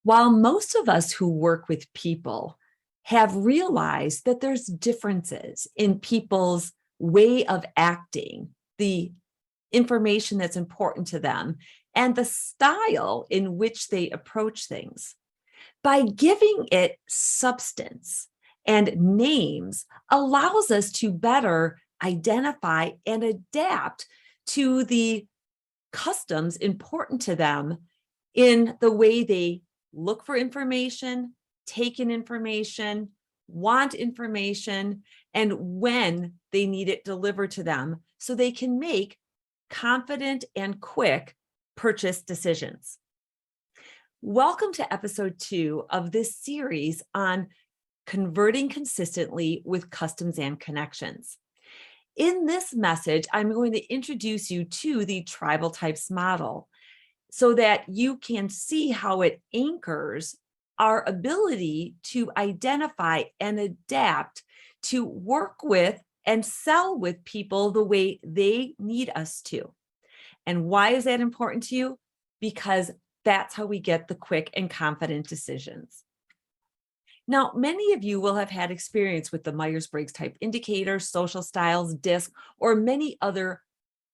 While most of us who work with people have realized that there's differences in people's way of acting, the information that's important to them, and the style in which they approach things, by giving it substance and names allows us to better identify and adapt to the customs important to them in the way they look for information, take in information, want information, and when they need it delivered to them so they can make confident and quick purchase decisions. Welcome to episode 2 of this series on converting consistently with customs and connections. In this message, I'm going to introduce you to the tribal types model so that you can see how it anchors our ability to identify and adapt to work with and sell with people the way they need us to. And why is that important to you? Because that's how we get the quick and confident decisions. Now, many of you will have had experience with the Myers-Briggs type indicator, social styles, DISC, or many other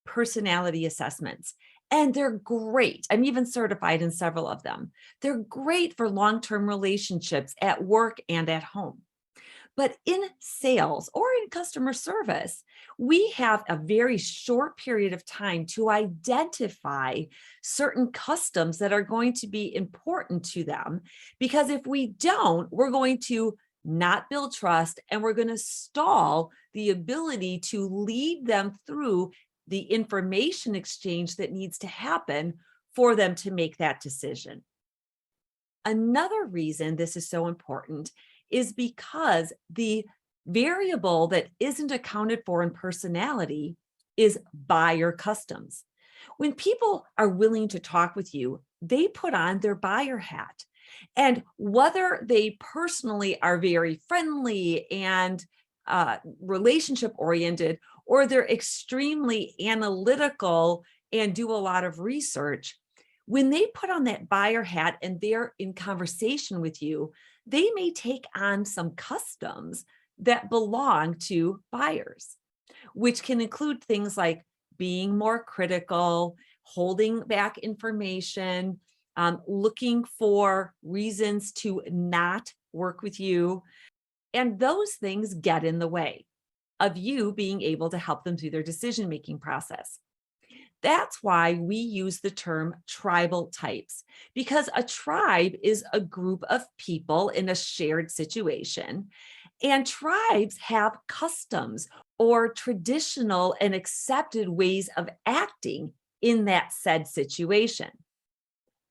personality assessments. And they're great. I'm even certified in several of them. They're great for long-term relationships at work and at home. But in sales or in customer service, we have a very short period of time to identify certain customs that are going to be important to them. Because if we don't, we're going to not build trust and we're going to stall the ability to lead them through the information exchange that needs to happen for them to make that decision. Another reason this is so important is because the variable that isn't accounted for in personality is buyer customs. When people are willing to talk with you, they put on their buyer hat. And whether they personally are very friendly and relationship oriented, or they're extremely analytical and do a lot of research, when they put on that buyer hat and they're in conversation with you, they may take on some customs that belong to buyers, which can include things like being more critical, holding back information, looking for reasons to not work with you. And those things get in the way of you being able to help them through their decision-making process. That's why we use the term tribal types, because a tribe is a group of people in a shared situation. And tribes have customs or traditional and accepted ways of acting in that said situation.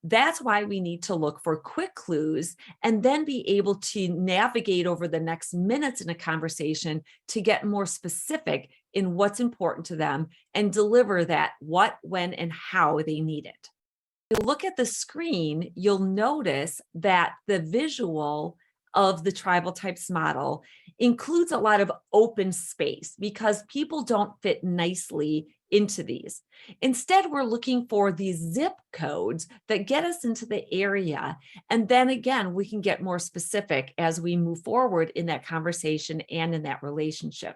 That's why we need to look for quick clues and then be able to navigate over the next minutes in a conversation to get more specific in what's important to them and deliver that what, when, and how they need it. If you look at the screen, you'll notice that the visual of the tribal types model includes a lot of open space because people don't fit nicely into these. Instead, we're looking for these zip codes that get us into the area. And then again, we can get more specific as we move forward in that conversation and in that relationship.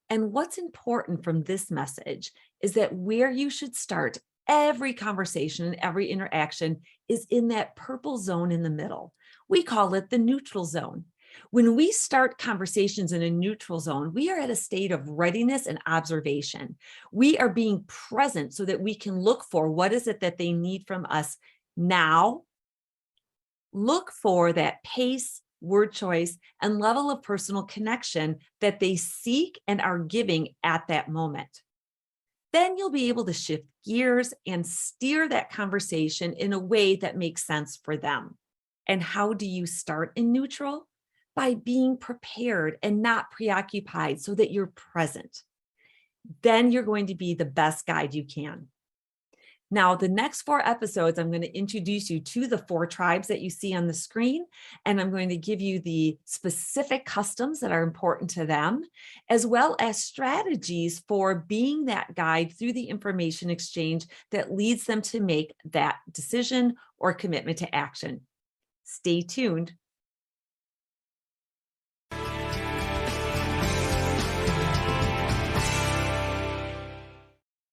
And what's important from this message is that where you should start every conversation and every interaction is in that purple zone in the middle. We call it the neutral zone. When we start conversations in a neutral zone, we are at a state of readiness and observation. We are being present so that we can look for what is it that they need from us now. Look for that pace, word choice, and level of personal connection that they seek and are giving at that moment. Then you'll be able to shift gears and steer that conversation in a way that makes sense for them. And how do you start in neutral? By being prepared and not preoccupied so that you're present. Then you're going to be the best guide you can. Now, the next 4 episodes, I'm going to introduce you to the 4 tribes that you see on the screen, and I'm going to give you the specific customs that are important to them, as well as strategies for being that guide through the information exchange that leads them to make that decision or commitment to action. Stay tuned